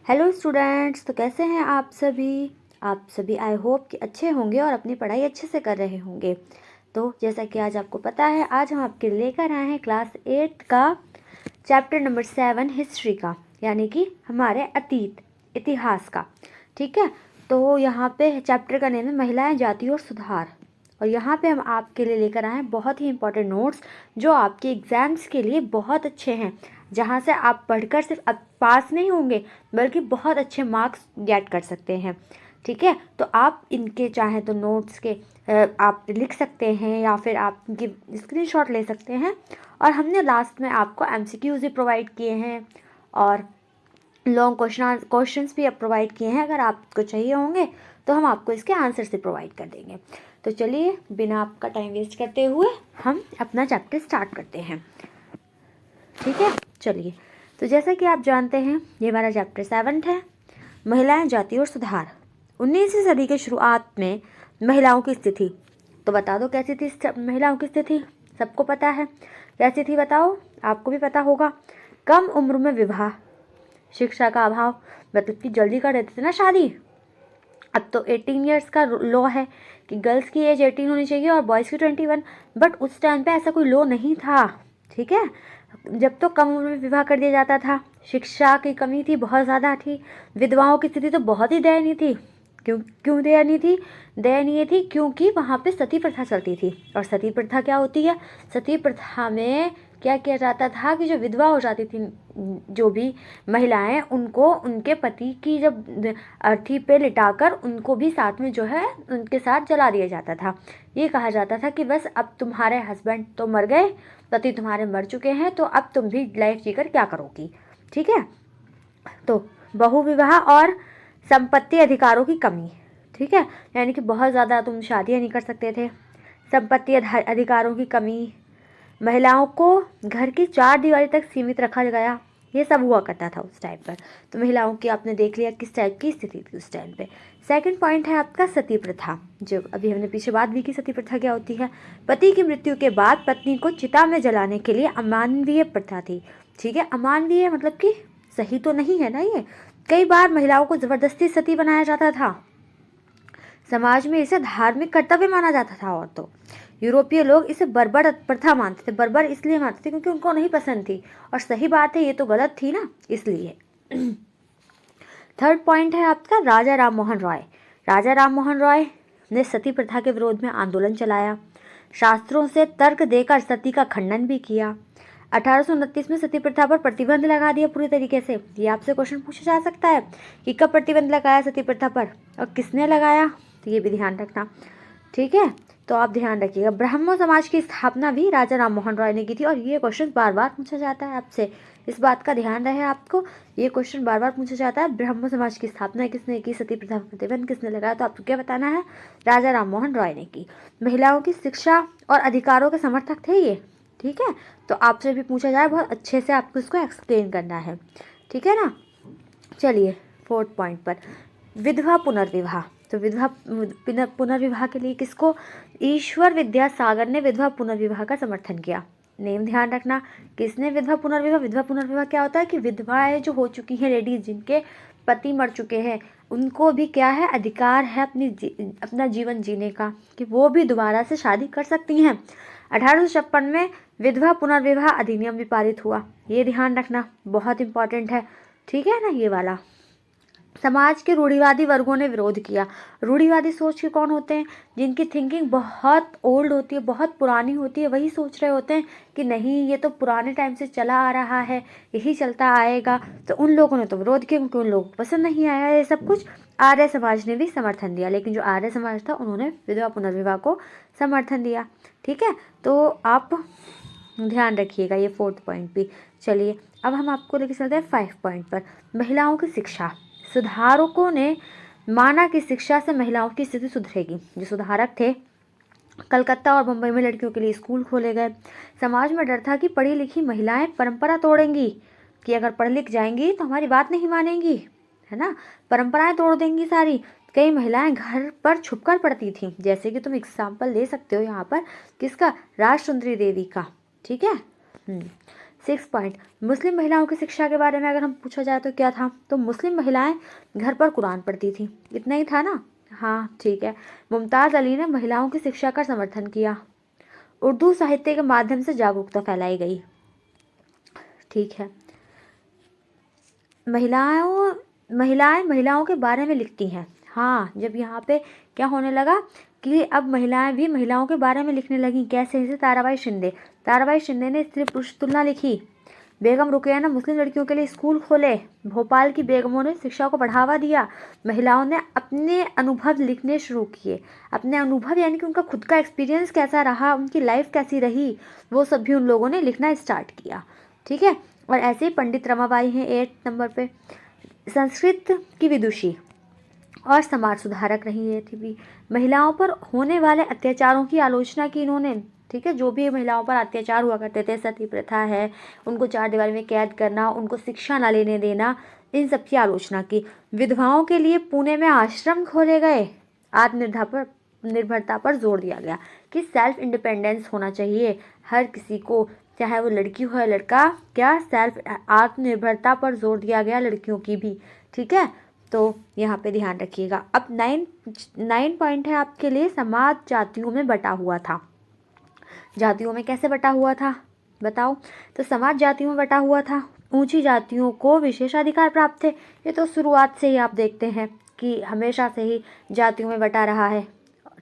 Hello students, तो कैसे हैं आप सभी। आई होप कि अच्छे होंगे और अपनी पढ़ाई अच्छे से कर रहे होंगे। तो जैसा कि आज आपको पता है, आज हम आपके लेकर आए हैं क्लास 8 का चैप्टर नंबर 7 हिस्ट्री का, यानी कि हमारे अतीत इतिहास का। ठीक है, तो यहाँ पे चैप्टर का नेम है महिलाएं, जाति और सुधार। और यहाँ पे हम आपके लिए लेकर आए हैं बहुत ही इंपॉर्टेंट नोट्स जो आपके एग्ज़ाम्स के लिए बहुत अच्छे हैं, जहाँ से आप पढ़कर सिर्फ पास नहीं होंगे बल्कि बहुत अच्छे मार्क्स गेट कर सकते हैं। ठीक है, तो आप इनके चाहें तो नोट्स के आप लिख सकते हैं या फिर आप इनकी स्क्रीनशॉट ले सकते हैं। और हमने लास्ट में आपको एमसीक्यूज़ भी प्रोवाइड किए हैं और लॉन्ग क्वेश्चंस भी अब प्रोवाइड किए हैं। अगर आपको चाहिए होंगे तो हम आपको इसके आंसर से प्रोवाइड कर देंगे। तो चलिए, बिना आपका टाइम वेस्ट करते हुए हम अपना चैप्टर स्टार्ट करते हैं। ठीक है, चलिए। तो जैसा कि आप जानते हैं, ये हमारा चैप्टर 7 है, महिलाएं, जाति और सुधार। 19वीं सदी के शुरुआत में महिलाओं की स्थिति, तो बता दो कैसी थी महिलाओं की स्थिति। सबको पता है कैसी थी, बताओ, आपको भी पता होगा। कम उम्र में विवाह, शिक्षा का अभाव, मतलब कि जल्दी कर देते थे ना शादी। अब तो 18 ईयर्स का लॉ है कि गर्ल्स की एज 18 होनी चाहिए और बॉयज़ की 21, बट उस टाइम पे ऐसा कोई लॉ नहीं था। ठीक है, जब तो कम उम्र में विवाह कर दिया जाता था। शिक्षा की कमी थी, बहुत ज़्यादा थी। विधवाओं की स्थिति तो बहुत ही दयनीय थी। क्यों दयनीय थी क्योंकि वहाँ पे सती प्रथा चलती थी। और सती प्रथा क्या होती है? सती प्रथा में क्या किया जाता था कि जो विधवा हो जाती थी जो भी महिलाएं, उनको उनके पति की जब अर्थी पे लिटाकर उनको भी साथ में जो है उनके साथ जला दिया जाता था। ये कहा जाता था कि बस अब तुम्हारे हस्बैंड तो मर गए, पति तुम्हारे मर चुके हैं, तो अब तुम भी लाइफ जीकर क्या करोगी। ठीक है, तो बहुविवाह और संपत्ति अधिकारों की कमी। ठीक है, यानी कि बहुत ज़्यादा तुम शादियाँ नहीं कर सकते थे। संपत्ति अधिकारों की कमी, महिलाओं को घर की 4 दीवारी तक सीमित रखा गया, ये सब हुआ करता था उस टाइम पर। तो महिलाओं की आपने देख लिया किस टाइप की स्थिति थी उस टाइम पे। सेकंड पॉइंट है आपका सती प्रथा, जो अभी हमने पीछे बात भी की। सती प्रथा क्या होती है? पति की मृत्यु के बाद पत्नी को चिता में जलाने के लिए अमानवीय प्रथा थी। ठीक है, अमानवीय मतलब कि सही तो नहीं है ना ये। कई बार महिलाओं को ज़बरदस्ती सती बनाया जाता था। समाज में इसे धार्मिक कर्तव्य माना जाता था। और तो यूरोपीय लोग इसे बर्बर प्रथा मानते थे। बर्बर इसलिए मानते थे क्योंकि उनको नहीं पसंद थी, और सही बात है, ये तो गलत थी ना, इसलिए। थर्ड पॉइंट है आपका राजा राममोहन रॉय। राजा राममोहन रॉय ने सती प्रथा के विरोध में आंदोलन चलाया, शास्त्रों से तर्क देकर सती का खंडन भी किया। 1829 में सती प्रथा पर प्रतिबंध लगा दिया पूरी तरीके से। ये आपसे क्वेश्चन पूछा जा सकता है कि कब प्रतिबंध लगाया सती प्रथा पर और किसने लगाया, तो ये भी ध्यान रखना। ठीक है, तो आप ध्यान रखिएगा। ब्राह्मण समाज की स्थापना भी राजा राममोहन रॉय ने की थी, और ये क्वेश्चन बार बार पूछा जाता है आपसे, इस बात का ध्यान रहे आपको। ये क्वेश्चन बार बार पूछा जाता है, ब्राह्मण समाज की स्थापना किसने की, सती प्रथा पर प्रतिबंध किसने लगाया, तो आपको क्या बताना है? राजा राममोहन रॉय ने की। महिलाओं की शिक्षा और अधिकारों के समर्थक थे ये। ठीक है, तो आपसे भी पूछा जाए, बहुत अच्छे से आपको इसको एक्सप्लेन करना है। ठीक है ना। चलिए, फोर्थ पॉइंट पर विधवा पुनर्विवाह। तो विधवा पुनर्विवाह के लिए किसको? ईश्वर विद्यासागर ने विधवा पुनर्विवाह का समर्थन किया। नेम ध्यान रखना, किसने विधवा पुनर्विवाह? विधवा पुनर्विवाह क्या होता है कि विधवाएं जो हो चुकी हैं, लेडीज जिनके पति मर चुके हैं, उनको भी क्या है, अधिकार है अपना जीवन जीने का, कि वो भी दोबारा से शादी कर सकती हैं। 1856 में विधवा पुनर्विवाह अधिनियम भी पारित हुआ। ये ध्यान रखना, बहुत इंपॉर्टेंट है। ठीक है ना, ये वाला। समाज के रूढ़िवादी वर्गों ने विरोध किया। रूढ़िवादी सोच के कौन होते हैं? जिनकी थिंकिंग बहुत ओल्ड होती है, बहुत पुरानी होती है, वही सोच रहे होते हैं कि नहीं, ये तो पुराने टाइम से चला आ रहा है, यही चलता आएगा। तो उन लोगों ने तो विरोध किया क्योंकि उन लोगों को पसंद नहीं आया ये सब कुछ। आर्य समाज ने भी समर्थन दिया, लेकिन जो आर्य समाज था उन्होंने विधवा पुनर्विवाह को समर्थन दिया। ठीक है, तो आप ध्यान रखिएगा ये फोर्थ पॉइंट भी। चलिए, अब हम आपको लेके चलते हैं 5 पॉइंट पर। महिलाओं की शिक्षा। सुधारकों ने माना कि शिक्षा से महिलाओं की स्थिति सुधरेगी। जो सुधारक थे, कलकत्ता और मुंबई में लड़कियों के लिए स्कूल खोले गए। समाज में डर था कि पढ़ी लिखी महिलाएं परंपरा तोड़ेंगी, कि अगर पढ़ लिख जाएंगी तो हमारी बात नहीं मानेंगी, है ना, परंपराएं तोड़ देंगी सारी। कई महिलाएं घर पर छुपकर पढ़ती थीं, जैसे कि तुम एग्जाम्पल ले सकते हो यहाँ पर किसका? राजसुंदरी देवी का। ठीक है। 6 पॉइंट, मुस्लिम महिलाओं की शिक्षा के बारे में अगर हम पूछा जाए तो क्या था, तो मुस्लिम महिलाएं घर पर कुरान पढ़ती थी, इतना ही था ना। हाँ ठीक है। मुमताज़ अली ने महिलाओं की शिक्षा का समर्थन किया। उर्दू साहित्य के माध्यम से जागरूकता फैलाई गई। ठीक है। महिलाएं महिलाओं के बारे में लिखती हैं। हाँ, जब यहाँ पे क्या होने लगा कि अब महिलाएं भी महिलाओं के बारे में लिखने लगी। कैसे? जैसे ताराबाई शिंदे ने स्त्री पुरुष तुलना लिखी। बेगम रुकैया ने मुस्लिम लड़कियों के लिए स्कूल खोले। भोपाल की बेगमों ने शिक्षा को बढ़ावा दिया। महिलाओं ने अपने अनुभव लिखने शुरू किए। अपने अनुभव यानी कि उनका खुद का एक्सपीरियंस कैसा रहा, उनकी लाइफ कैसी रही, वो सब भी उन लोगों ने लिखना स्टार्ट किया। ठीक है। और ऐसे ही पंडित रमाबाई हैं 8 नंबर पे, संस्कृत की विदुषी और समाज सुधारक रही है थी भी। महिलाओं पर होने वाले अत्याचारों की आलोचना की इन्होंने। ठीक है। जो भी महिलाओं पर अत्याचार हुआ करते थे, सती प्रथा है, उनको 4 दीवार में कैद करना, उनको शिक्षा न लेने देना, इन सब की आलोचना की। विधवाओं के लिए पुणे में आश्रम खोले गए। आत्मनिर्भरता पर जोर दिया गया कि सेल्फ इंडिपेंडेंस होना चाहिए हर किसी को, चाहे वो लड़की हो या लड़का। क्या? सेल्फ आत्मनिर्भरता पर जोर दिया गया, लड़कियों की भी। ठीक है। तो यहाँ पे ध्यान रखिएगा। अब 9 पॉइंट है आपके लिए, समाज जातियों में बटा हुआ था। जातियों में कैसे बटा हुआ था बताओ? तो समाज जातियों में बटा हुआ था। ऊंची जातियों को विशेषाधिकार प्राप्त थे। ये तो शुरुआत से ही आप देखते हैं कि हमेशा से ही जातियों में बटा रहा है।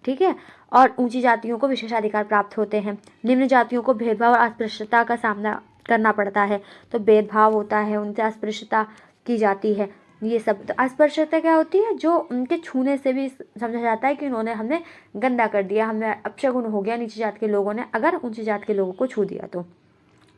ठीक है। और ऊंची जातियों को विशेषाधिकार प्राप्त होते हैं। निम्न जातियों को भेदभाव और अस्पृश्यता का सामना करना पड़ता है। तो भेदभाव होता है, उनसे अस्पृश्यता की जाती है। ये सब तो अस्पृश्यता क्या होती है? जो उनके छूने से भी समझा जाता है कि उन्होंने हमें गंदा कर दिया, हमें अपशगुन हो गया नीची जात के लोगों ने अगर ऊंची जात के लोगों को छू दिया तो।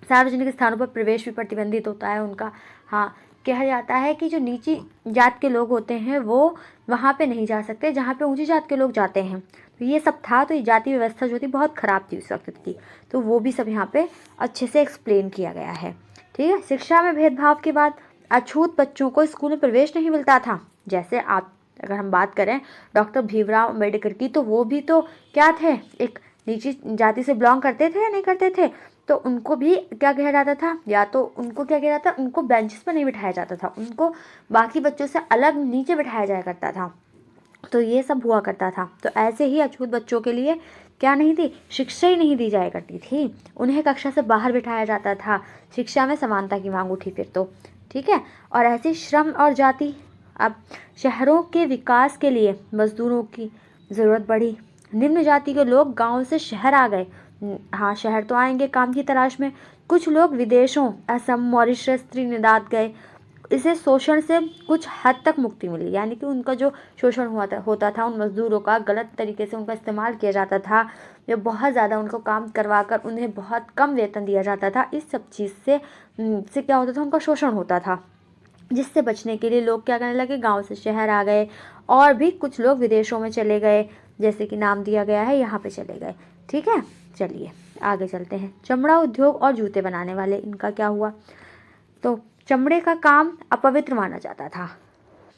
सार्वजनिक स्थानों पर प्रवेश भी प्रतिबंधित होता है उनका। हाँ, कहा जाता है कि जो नीची जात के लोग होते हैं वो वहाँ पे नहीं जा सकते जहाँ पे ऊंची जात के लोग जाते हैं। तो ये सब था। तो ये जाति व्यवस्था जो थी बहुत ख़राब थी उस वक्त की। तो वो भी सब यहाँ पे अच्छे से एक्सप्लेन किया गया है। ठीक है। शिक्षा में भेदभाव के बाद अछूत बच्चों को स्कूल में प्रवेश नहीं मिलता था। जैसे आप अगर हम बात करें डॉक्टर भीमराव अम्बेडकर की, तो वो भी तो क्या थे? एक नीची जाति से बिलोंग करते थे या नहीं करते थे? तो उनको भी क्या किया जाता था? या तो उनको क्या किया जाता? उनको बेंचेस पर नहीं बिठाया जाता था, उनको बाकी बच्चों से अलग नीचे बिठाया जाया करता था। तो ये सब हुआ करता था। तो ऐसे ही अछूत बच्चों के लिए क्या नहीं थी? शिक्षा ही नहीं दी जाया करती थी। उन्हें कक्षा से बाहर बिठाया जाता था। शिक्षा में समानता की मांग उठी फिर तो। ठीक है। और ऐसे श्रम और जाति, अब शहरों के विकास के लिए मजदूरों की ज़रूरत बढ़ी। निम्न जाति के लोग गांव से शहर आ गए। हाँ, शहर तो आएंगे काम की तलाश में। कुछ लोग विदेशों, असम, मॉरिशस, त्रिनिदाद गए। इसे शोषण से कुछ हद तक मुक्ति मिली, यानी कि उनका जो शोषण होता था उन मजदूरों का, गलत तरीके से उनका इस्तेमाल किया जाता था, जो बहुत ज़्यादा उनको काम करवा कर उन्हें बहुत कम वेतन दिया जाता था, इस सब चीज़ से क्या होता था? उनका शोषण होता था। जिससे बचने के लिए लोग क्या करने लगे? गांव से शहर आ गए। और भी कुछ लोग विदेशों में चले गए, जैसे कि नाम दिया गया है यहाँ पे चले गए। ठीक है। चलिए आगे चलते हैं। चमड़ा उद्योग और जूते बनाने वाले, इनका क्या हुआ? तो चमड़े का काम अपवित्र माना जाता था।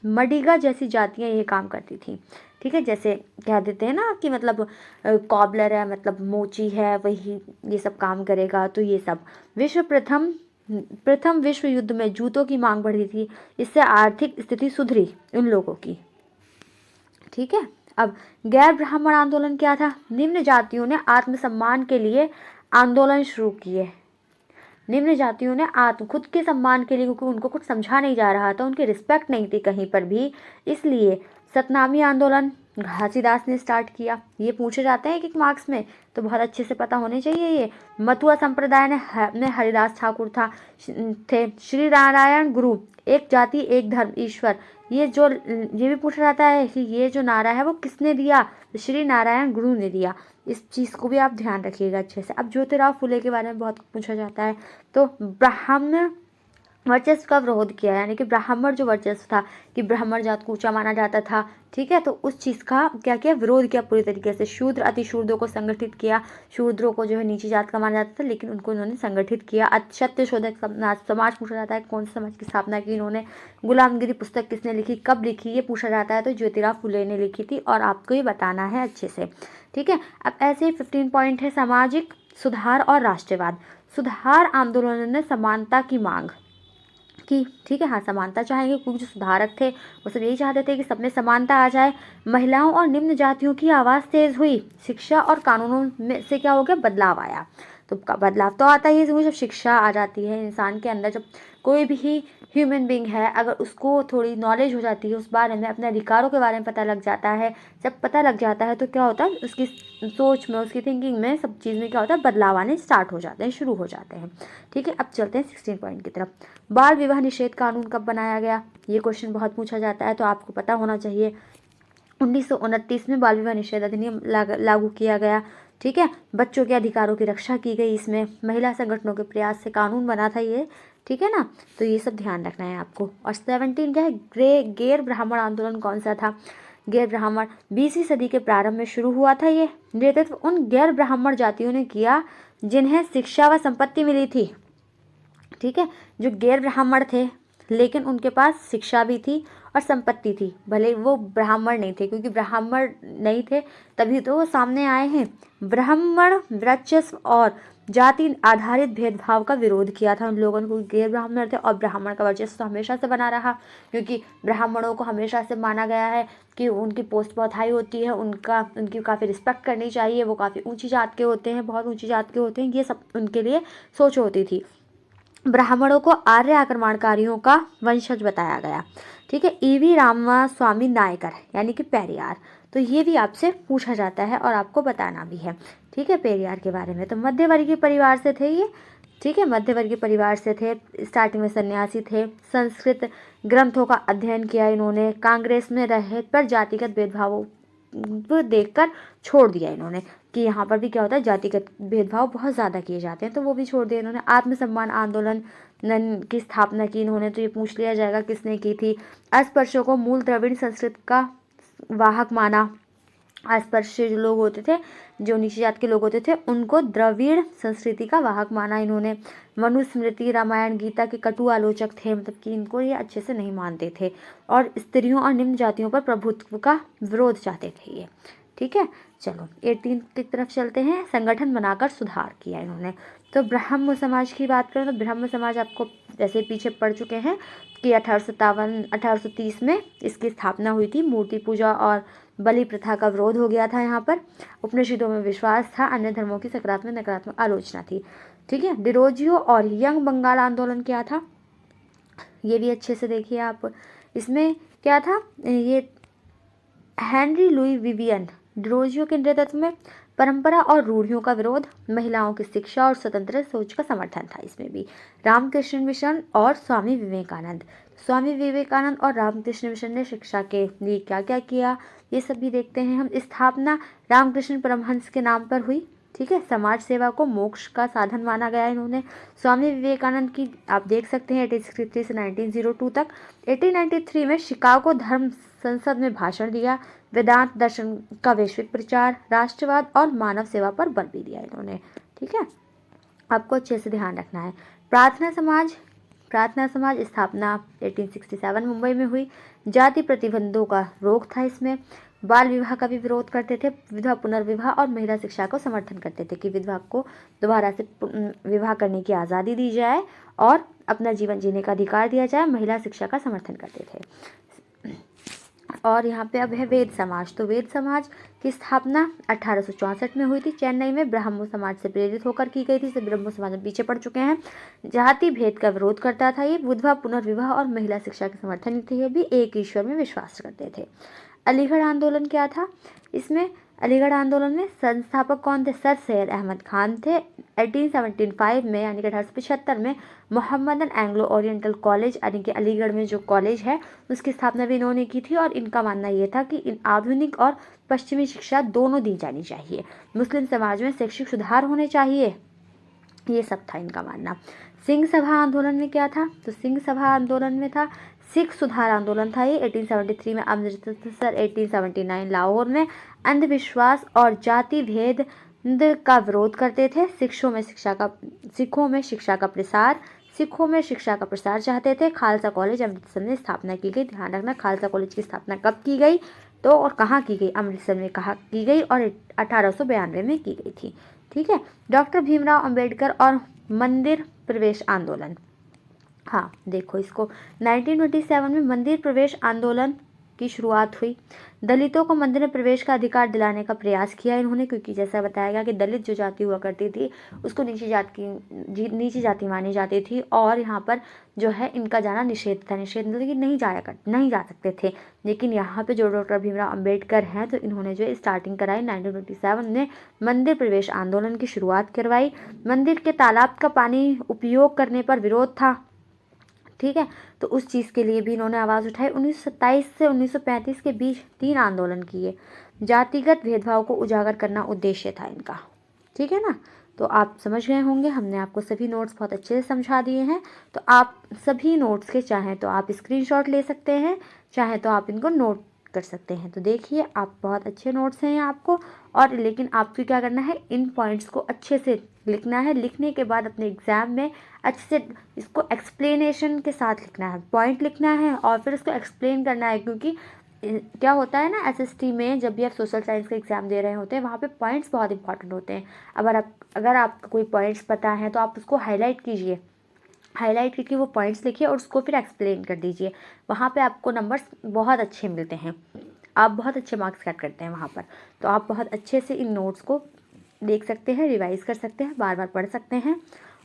मडिगा जैसी जातियां ये काम करती थी। ठीक है। जैसे कह देते हैं ना कि मतलब कॉबलर है, मतलब मोची है, वही ये सब काम करेगा। तो ये सब प्रथम विश्व युद्ध में जूतों की मांग बढ़ी थी। इससे आर्थिक स्थिति सुधरी उन लोगों की। ठीक है। अब गैर ब्राह्मण आंदोलन क्या था? निम्न जातियों ने आत्मसम्मान के लिए आंदोलन शुरू किए। निम्न जातियों ने खुद के सम्मान के लिए, क्योंकि उनको कुछ समझा नहीं जा रहा था, उनकी रिस्पेक्ट नहीं थी कहीं पर भी, इसलिए सतनामी आंदोलन घासीदास ने स्टार्ट किया। ये पूछे जाते हैं कि मार्क्स में, तो बहुत अच्छे से पता होने चाहिए ये। मतुआ संप्रदाय ने हरिदास ठाकुर थे। श्री नारायण गुरु, एक जाति एक धर्म ईश्वर, ये भी पूछा जाता है कि ये जो नारा है वो किसने दिया? तो श्री नारायण गुरु ने दिया। इस चीज़ को भी आप ध्यान रखिएगा अच्छे से। अब ज्योतिराव फुले के बारे में बहुत पूछा जाता है। तो ब्राह्मण वर्चस्व का विरोध किया, यानी कि ब्राह्मण जो वर्चस्व था कि ब्राह्मण जात को ऊंचा माना जाता था। ठीक है। तो उस चीज़ का क्या किया? विरोध किया पूरी तरीके से। शूद्र अतिशूद्रों को संगठित किया। शूद्रों को जो है नीची जात का माना जाता था, लेकिन उनको इन्होंने संगठित किया। सत्यशोधक समाज पूछा जाता है, कौन से समाज की स्थापना की इन्होंने? गुलामगिरी पुस्तक किसने लिखी, कब लिखी, ये पूछा जाता है। तो ज्योतिराव फुले ने लिखी थी, और आपको ये बताना है अच्छे से। ठीक है। अब ऐसे ही 15 पॉइंट है, सामाजिक सुधार और राष्ट्रवाद। सुधार आंदोलन ने समानता की मांग की। ठीक है, हाँ, समानता चाहेंगे क्योंकि जो सुधारक थे वो सब यही चाहते थे कि सब में समानता आ जाए। महिलाओं और निम्न जातियों की आवाज़ तेज हुई। शिक्षा और कानूनों में से क्या हो गया, बदलाव आया। तो बदलाव तो आता ही है जब शिक्षा आ जाती है इंसान के अंदर। जब कोई भी ह्यूमन बींग है, अगर उसको थोड़ी नॉलेज हो जाती है उस बारे में, अपने अधिकारों के बारे में पता लग जाता है, जब पता लग जाता है तो क्या होता है, उसकी सोच में, उसकी थिंकिंग में, सब चीज़ में क्या होता है, बदलाव आने स्टार्ट हो जाते हैं, शुरू हो जाते हैं। ठीक है, अब चलते हैं 16 पॉइंट की तरफ। बाल विवाह निषेध कानून कब बनाया गया, ये क्वेश्चन बहुत पूछा जाता है, तो आपको पता होना चाहिए। 1929 में बाल विवाह निषेध अधिनियम लागू किया गया। ठीक है, बच्चों के अधिकारों की रक्षा की गई इसमें। महिला संगठनों के प्रयास से कानून बना था ये। ठीक है ना, तो ये सब ध्यान रखना है आपको। और 17 क्या है, गैर ब्राह्मण आंदोलन कौन सा था। गैर ब्राह्मण 20वीं सदी के प्रारंभ में शुरू हुआ था। ये नेतृत्व उन गैर ब्राह्मण जातियों ने किया जिन्हें शिक्षा व संपत्ति मिली थी। ठीक है, जो गैर ब्राह्मण थे लेकिन उनके पास शिक्षा भी थी और संपत्ति थी, भले वो ब्राह्मण नहीं थे, क्योंकि ब्राह्मण नहीं थे तभी तो वो सामने आए हैं। ब्राह्मण वर्चस्व और जाति आधारित भेदभाव का विरोध किया था उन लोगों ने। गैर ब्राह्मण थे और ब्राह्मण का वर्चस्व तो हमेशा से बना रहा, क्योंकि ब्राह्मणों को हमेशा से माना गया है कि उनकी पोस्ट बहुत हाई होती है, उनकी काफ़ी रिस्पेक्ट करनी चाहिए, वो काफ़ी ऊंची जात के होते हैं, बहुत ऊंची जात के होते हैं, ये सब उनके लिए सोच होती थी। ब्राह्मणों को आर्य आक्रमणकारियों का वंशज बताया गया। ठीक है, ईवी रामास्वामी नायकर यानी कि पेरियार, तो ये भी आपसे पूछा जाता है और आपको बताना भी है। ठीक है, पेरियार के बारे में। तो मध्यवर्गीय परिवार से थे ये। ठीक है, मध्यवर्गीय परिवार से थे, स्टार्टिंग में सन्यासी थे, संस्कृत ग्रंथों का अध्ययन किया इन्होंने, कांग्रेस में रहे पर जातिगत भेदभावों वो देखकर छोड़ दिया इन्होंने कि यहाँ पर भी क्या होता है, जातिगत भेदभाव बहुत ज़्यादा किए जाते हैं, तो वो भी छोड़ दिया इन्होंने। आत्मसम्मान आंदोलन की स्थापना की इन्होंने, तो ये पूछ लिया जाएगा किसने की थी। अस्पृश्यों को मूल द्रविड़ संस्कृत का वाहक माना। अस्पृश्य जो लोग होते थे, जो नीची जात के लोग होते थे, उनको द्रविड़ संस्कृति का वाहक माना इन्होंने। मनुस्मृति, रामायण, गीता के कटु आलोचक थे, मतलब कि इनको ये अच्छे से नहीं मानते थे, और स्त्रियों और निम्न जातियों पर प्रभुत्व का विरोध चाहते थे ये। ठीक है, चलो 18 की तरफ चलते हैं। संगठन बनाकर सुधार किया इन्होंने। तो ब्राह्म समाज की बात करें तो ब्राह्म समाज आपको जैसे पीछे पढ़ चुके हैं कि 1830 में इसकी स्थापना हुई थी। मूर्ति पूजा और बलि प्रथा का विरोध हो गया था यहाँ पर। उपनिषदों में विश्वास था, अन्य धर्मों की सकारात्मक नकारात्मक आलोचना थी। ठीक है, डिरोजियो और यंग बंगाल आंदोलन क्या था, ये भी अच्छे से देखिए आप। इसमें क्या था, ये हेनरी लुई विवियन डिरोजियो के नेतृत्व में परंपरा और रूढ़ियों का विरोध, महिलाओं की शिक्षा और स्वतंत्र सोच का समर्थन था। इसमें भी रामकृष्ण मिशन और स्वामी विवेकानंद और रामकृष्ण मिशन ने शिक्षा के लिए क्या क्या किया, ये सब भी देखते हैं हम। स्थापना रामकृष्ण परमहंस के नाम पर हुई। ठीक है, समाज सेवा को मोक्ष का साधन माना गया इन्होंने। स्वामी विवेकानंद की आप देख सकते हैं 1863 से 1902 तक। 1893 में शिकागो धर्म संसद में भाषण दिया। वेदांत दर्शन का वैश्विक प्रचार, राष्ट्रवाद और मानव सेवा पर बल भी दिया इन्होंने। ठीक है, आपको अच्छे से ध्यान रखना है। प्रार्थना समाज स्थापना 1867 मुंबई में हुई। जाति प्रतिबंधों का रोक था इसमें। बाल विवाह का भी विरोध करते थे। विधवा पुनर्विवाह और महिला शिक्षा को समर्थन करते थे कि विधवा को दोबारा से विवाह करने की आज़ादी दी जाए और अपना जीवन जीने का अधिकार दिया जाए। महिला शिक्षा का समर्थन करते थे। और यहाँ पे अब है वेद समाज। तो वेद समाज की स्थापना 1864 में हुई थी चेन्नई में। ब्राह्मो समाज से प्रेरित होकर की गई थी। इसे ब्राह्मो समाज में पीछे पड़ चुके हैं। जाति भेद का विरोध करता था ये। विधवा पुनर्विवाह और महिला शिक्षा के समर्थन थे। ये भी एक ईश्वर में विश्वास करते थे। अलीगढ़ आंदोलन क्या था, इसमें अलीगढ़ आंदोलन में संस्थापक कौन थे, सर सैयद अहमद खान थे। 1875 में यानी कि 1875 में मोहम्मदन एंग्लो ओरिएंटल कॉलेज यानी कि अलीगढ़ में जो कॉलेज है उसकी स्थापना भी इन्होंने की थी। और इनका मानना ये था कि इन आधुनिक और पश्चिमी शिक्षा दोनों दी जानी चाहिए। मुस्लिम समाज में शैक्षिक सुधार होने चाहिए, ये सब था इनका मानना। सिंह सभा आंदोलन में क्या था, तो सिंह सभा आंदोलन में था सिख सुधार आंदोलन था ये। 1873 में अमृतसर, 1879 लाहौर में अंधविश्वास और जाति भेद का विरोध करते थे। सिखों में शिक्षा का प्रसार चाहते थे। खालसा कॉलेज अमृतसर में स्थापना की गई। ध्यान रखना, खालसा कॉलेज की स्थापना कब की गई तो और कहाँ की गई, अमृतसर में कहाँ की गई और 1892 में की गई थी। ठीक है, डॉक्टर भीमराव अंबेडकर और मंदिर प्रवेश आंदोलन। हाँ देखो, इसको 1927 में मंदिर प्रवेश आंदोलन की शुरुआत हुई। दलितों को मंदिर में प्रवेश का अधिकार दिलाने का प्रयास किया इन्होंने, क्योंकि जैसा बताया गया कि दलित जो जाति हुआ करती थी उसको नीची जाति मानी जाती थी, और यहाँ पर जो है इनका जाना निषेध था। निषेध मतलब कि नहीं जा सकते थे। लेकिन यहाँ पे जो डॉक्टर भीमराव अम्बेडकर हैं, तो इन्होंने जो स्टार्टिंग कराई 1927 में मंदिर प्रवेश आंदोलन की शुरुआत करवाई। मंदिर के तालाब का पानी उपयोग करने पर विरोध था, ठीक है, तो उस चीज़ के लिए भी इन्होंने आवाज़ उठाई। 1927 से 1935 के बीच 3 आंदोलन किए। जातिगत भेदभाव को उजागर करना उद्देश्य था इनका, ठीक है ना। तो आप समझ गए होंगे, हमने आपको सभी नोट्स बहुत अच्छे से समझा दिए हैं। तो आप सभी नोट्स के चाहें तो आप स्क्रीनशॉट ले सकते हैं, चाहे तो आप इनको नोट कर सकते हैं। तो देखिए, आप बहुत अच्छे नोट्स हैं आपको, और लेकिन आपको क्या करना है, इन पॉइंट्स को अच्छे से लिखना है। लिखने के बाद अपने एग्ज़ाम में अच्छे से इसको एक्सप्लेनेशन के साथ लिखना है, पॉइंट लिखना है और फिर उसको एक्सप्लेन करना है। क्योंकि क्या होता है ना, एसएसटी में जब भी आप सोशल साइंस का एग्ज़ाम दे रहे होते हैं, वहाँ पे पॉइंट्स बहुत इंपॉर्टेंट होते हैं। अगर आपको कोई पॉइंट्स पता है तो आप उसको हाईलाइट कीजिए, हाईलाइट करके वो पॉइंट्स लिखिए और उसको फिर एक्सप्लेन कर दीजिए। वहाँ पे आपको नंबर्स बहुत अच्छे मिलते हैं, आप बहुत अच्छे मार्क्स कट करते हैं वहाँ पर। तो आप बहुत अच्छे से इन नोट्स को देख सकते हैं, रिवाइज़ कर सकते हैं, बार बार पढ़ सकते हैं।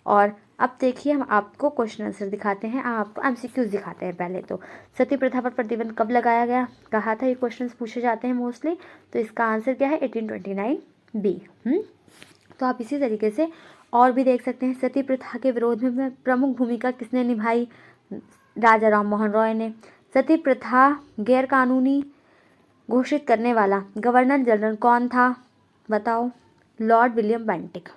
और अब देखिए, हम आपको क्वेश्चन आंसर दिखाते हैं, आपको एमसीक्यूज दिखाते हैं। पहले तो सती प्रथा पर प्रतिबंध कब लगाया गया, कहा था, ये क्वेश्चन पूछे जाते हैं मोस्टली। तो इसका आंसर क्या है, 1829 बी। तो आप इसी तरीके से और भी देख सकते हैं। सती प्रथा के विरोध में प्रमुख भूमिका किसने निभाई, राजा राम मोहन रॉय ने। सती प्रथा गैर कानूनी घोषित करने वाला गवर्नर जनरल कौन था, बताओ, लॉर्ड विलियम बेंटिक,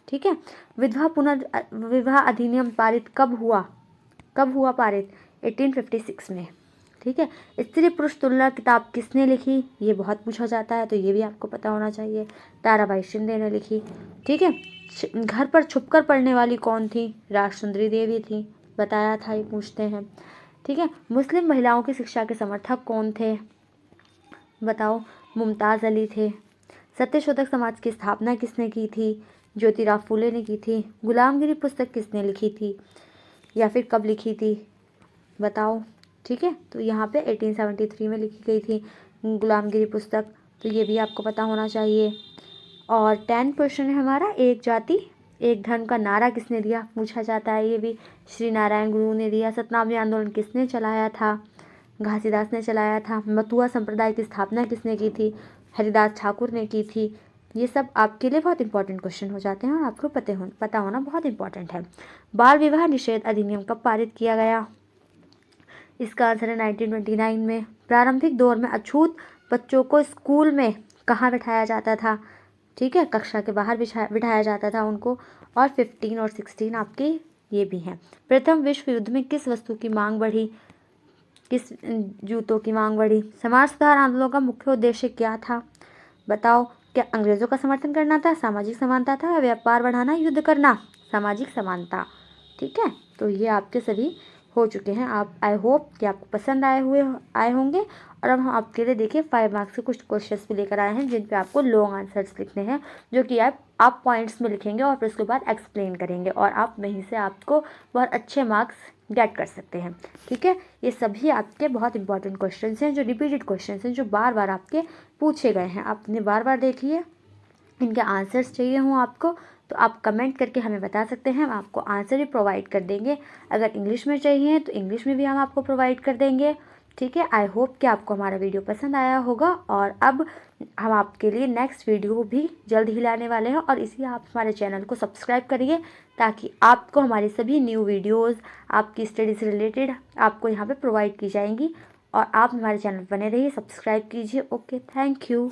ठीक है। विवाह अधिनियम पारित कब हुआ पारित, 1856 में, ठीक है। स्त्री पुरुष तुलना किताब किसने लिखी, ये बहुत पूछा जाता है, तो ये भी आपको पता होना चाहिए, ताराबाई शिंदे ने लिखी, ठीक है। घर पर छुपकर पढ़ने वाली कौन थी, राजसुंदरी देवी थी, बताया था, ये पूछते हैं, ठीक है। मुस्लिम महिलाओं की शिक्षा के समर्थक कौन थे, बताओ, मुमताज़ अली थे। सत्यशोधक समाज की स्थापना किसने की थी, ज्योतिराव फूले ने की थी। गुलामगिरी पुस्तक किसने लिखी थी या फिर कब लिखी थी, बताओ, ठीक है। तो यहाँ पे 1873 में लिखी गई थी गुलामगिरी पुस्तक, तो ये भी आपको पता होना चाहिए। और 10 क्वेश्चन है हमारा, एक जाति एक धर्म का नारा किसने दिया, पूछा जाता है, ये भी श्री नारायण गुरु ने दिया। सतनामी आंदोलन किसने चलाया था, घासीदास ने चलाया था। मतुआ संप्रदाय की स्थापना किसने की थी, हरिदास ठाकुर ने की थी। ये सब आपके लिए बहुत इंपॉर्टेंट क्वेश्चन हो जाते हैं और आपको पता होना बहुत इंपॉर्टेंट है। बाल विवाह निषेध अधिनियम कब पारित किया गया, इसका आंसर है 1929 में। प्रारंभिक दौर में अछूत बच्चों को स्कूल में कहाँ बिठाया जाता था, ठीक है, कक्षा के बाहर बिठाया जाता था उनको। और 15 और 16 आपके ये भी हैं। प्रथम विश्व युद्ध में किस वस्तु की मांग बढ़ी, किस जूतों की मांग बढ़ी। समाज सुधार आंदोलन का मुख्य उद्देश्य क्या था, बताओ, क्या अंग्रेजों का समर्थन करना था, सामाजिक समानता था, व्यापार बढ़ाना, युद्ध करना, सामाजिक समानता, ठीक है। तो ये आपके सभी हो चुके हैं। आप आई होप कि आपको पसंद आए होंगे। और अब हम आपके लिए देखिए 5 मार्क्स के कुछ क्वेश्चंस भी लेकर आए हैं, जिन पे आपको लॉन्ग आंसर्स लिखने हैं, जो कि आप पॉइंट्स में लिखेंगे और फिर उसके बाद एक्सप्लेन करेंगे, और आप वहीं से आपको बहुत अच्छे मार्क्स गेट कर सकते हैं, ठीक है। ये सभी आपके बहुत इंपॉर्टेंट क्वेश्चंस हैं, जो रिपीटेड क्वेश्चंस हैं, जो बार बार आपके पूछे गए हैं। आपने बार बार देखिए, इनके आंसर्स चाहिए हों आपको तो आप कमेंट करके हमें बता सकते हैं, हम आपको आंसर भी प्रोवाइड कर देंगे। अगर इंग्लिश में चाहिए तो इंग्लिश में भी हम आपको प्रोवाइड कर देंगे, ठीक है। आई होप कि आपको हमारा वीडियो पसंद आया होगा। और अब हम आपके लिए नेक्स्ट वीडियो भी जल्द ही लाने वाले हैं, और इसलिए आप हमारे चैनल को सब्सक्राइब करिए, ताकि आपको हमारी सभी न्यू वीडियोज़ आपकी स्टडी से रिलेटेड आपको यहाँ पर प्रोवाइड की जाएंगी। और आप हमारे चैनल पर बने रहिए, सब्सक्राइब कीजिए। Okay, thank you.